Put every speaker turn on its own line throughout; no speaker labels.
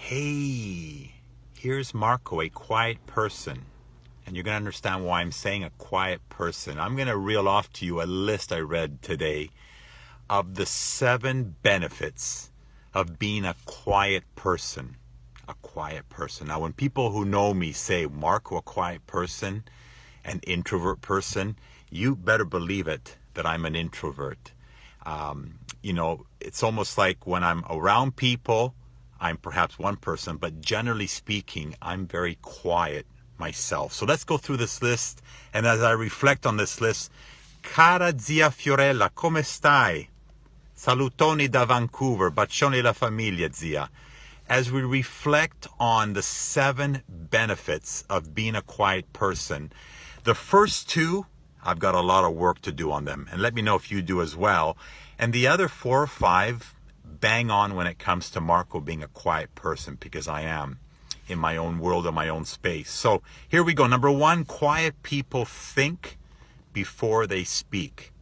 Hey, here's Marco, a quiet person. And you're going to understand why I'm saying a quiet person. I'm going to reel off to you a list I read today of the 7 benefits of being a quiet person. A quiet person. Now, when people who know me say, Marco, a quiet person, an introvert person, you better believe it that I'm an introvert. It's almost like when I'm around people, I'm perhaps one person, but generally speaking, I'm very quiet myself. So let's go through this list. And as I reflect on this list, cara zia Fiorella, come stai? Salutoni da Vancouver, bacioni la famiglia, zia. As we reflect on the 7 benefits of being a quiet person, the first 2, I've got a lot of work to do on them. And let me know if you do as well. And the other 4 or 5, bang on when it comes to Marco being a quiet person, because I am in my own world, in my own space. So here we go. Number 1, quiet people think before they speak.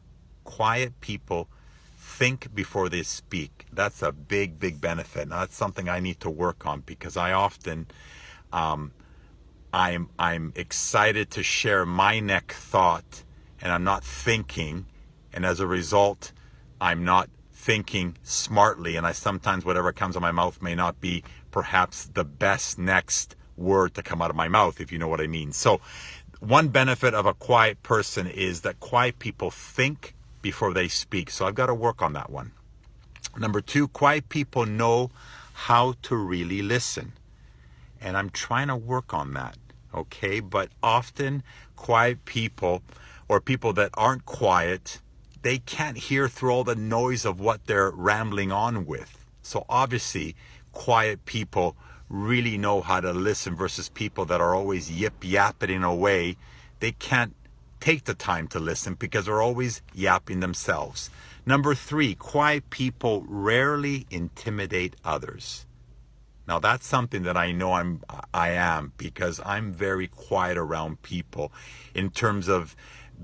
Quiet people think before they speak. That's a big, big benefit. Now, that's something I need to work on, because I often, I'm excited to share my next thought, and I'm not thinking, and as a result, I'm not thinking smartly, and I sometimes whatever comes out of my mouth may not be perhaps the best next word to come out of my mouth, if you know what I mean. So one benefit of a quiet person is that quiet people think before they speak. So I've got to work on that one. Number 2, quiet people know how to really listen. And I'm trying to work on that, okay? But often quiet people, or people that aren't quiet, they can't hear through all the noise of what they're rambling on with. So obviously, quiet people really know how to listen versus people that are always yip-yapping away. They can't take the time to listen because they're always yapping themselves. Number 3, quiet people rarely intimidate others. Now that's something that I know I am, because I'm very quiet around people in terms of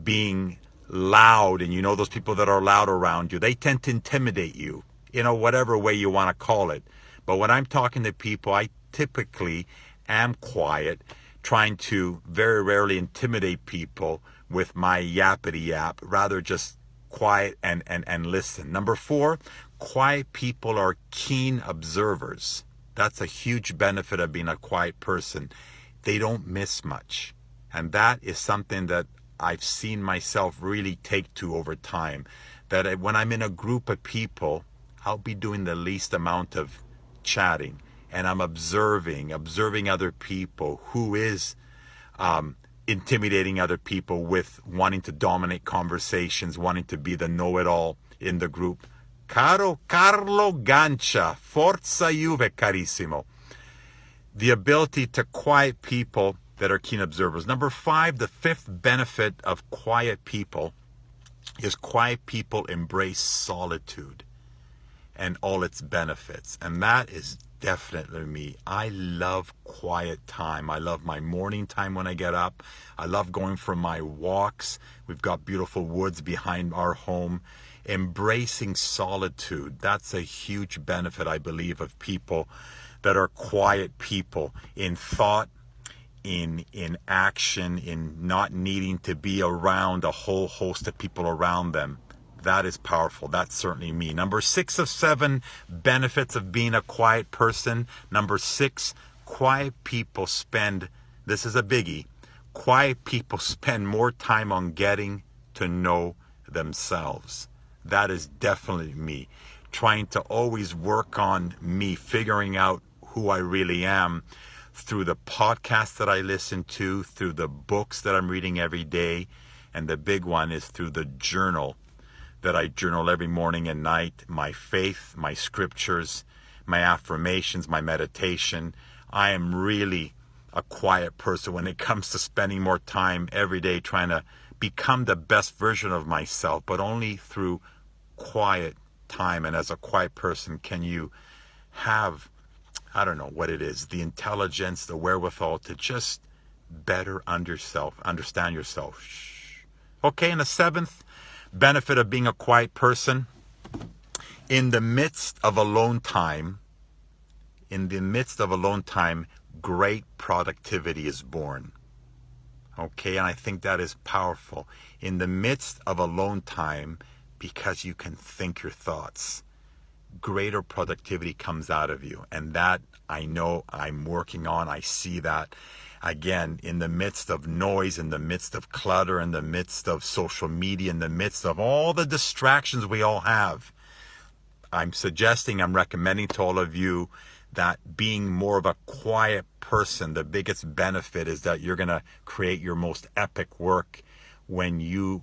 being loud, and those people that are loud around you, they tend to intimidate you, whatever way you want to call it. But when I'm talking to people, I typically am quiet, trying to very rarely intimidate people with my yappity yap, rather just quiet and listen. Number 4, quiet people are keen observers. That's a huge benefit of being a quiet person. They don't miss much. And that is something that I've seen myself really take to over time. That when I'm in a group of people, I'll be doing the least amount of chatting. And I'm observing other people, who is intimidating other people with wanting to dominate conversations, wanting to be the know-it-all in the group. Caro Carlo Gancia, forza Juve carissimo. The ability to quiet people that are keen observers. Number 5, the 5th benefit of quiet people is quiet people embrace solitude and all its benefits. And that is definitely me. I love quiet time. I love my morning time when I get up. I love going for my walks. We've got beautiful woods behind our home. Embracing solitude. That's a huge benefit, I believe, of people that are quiet people in thought, in action, in not needing to be around a whole host of people around them. That is powerful. That's certainly me. Number 6 of 7 benefits of being a quiet person. Number 6, quiet people spend, this is a biggie, quiet people spend more time on getting to know themselves. That is definitely me. Trying to always work on me, figuring out who I really am through the podcasts that I listen to, through the books that I'm reading every day, and the big one is through the journal that I journal every morning and night, my faith, my scriptures, my affirmations, my meditation. I am really a quiet person when it comes to spending more time every day trying to become the best version of myself, but only through quiet time. And as a quiet person, can you have, I don't know what it is, the intelligence, the wherewithal to just better understand yourself. Okay, and the 7th benefit of being a quiet person, in the midst of alone time, in the midst of alone time, great productivity is born. Okay, and I think that is powerful. In the midst of alone time, because you can think your thoughts, greater productivity comes out of you. And that I know I'm working on. I see that. Again, in the midst of noise, in the midst of clutter, in the midst of social media, in the midst of all the distractions we all have, I'm recommending to all of you that being more of a quiet person, the biggest benefit is that you're going to create your most epic work when you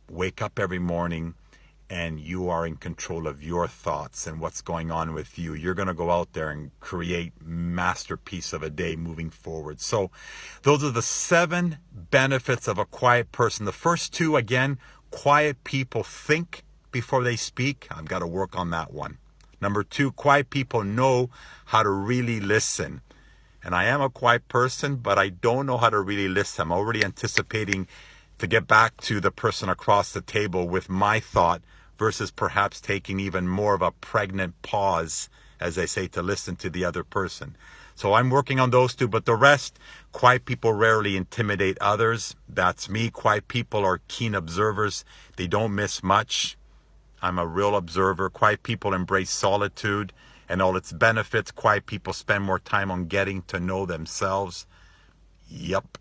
wake up every morning and you are in control of your thoughts and what's going on with you. You're going to go out there and create masterpiece of a day moving forward. So those are the 7 benefits of a quiet person. The first 2, again, quiet people think before they speak. I've got to work on that one. Number 2, quiet people know how to really listen. And I am a quiet person, but I don't know how to really listen. I'm already anticipating to get back to the person across the table with my thought versus perhaps taking even more of a pregnant pause, as they say, to listen to the other person. So I'm working on those 2, but the rest, quiet people rarely intimidate others. That's me. Quiet people are keen observers. They don't miss much. I'm a real observer. Quiet people embrace solitude and all its benefits. Quiet people spend more time on getting to know themselves. Yep.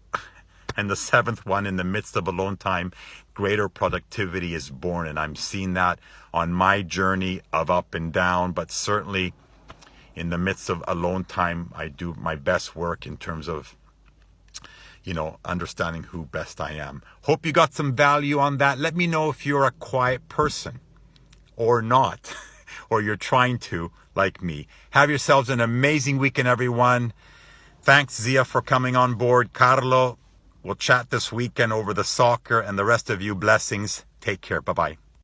And the 7th one, in the midst of alone time, greater productivity is born. And I'm seeing that on my journey of up and down, but certainly in the midst of alone time, I do my best work in terms of, understanding who best I am. Hope you got some value on that. Let me know if you're a quiet person or not, or you're trying to, like me. Have yourselves an amazing weekend, everyone. Thanks, Zia, for coming on board. Carlo, we'll chat this weekend over the soccer, and the rest of you, blessings. Take care. Bye-bye.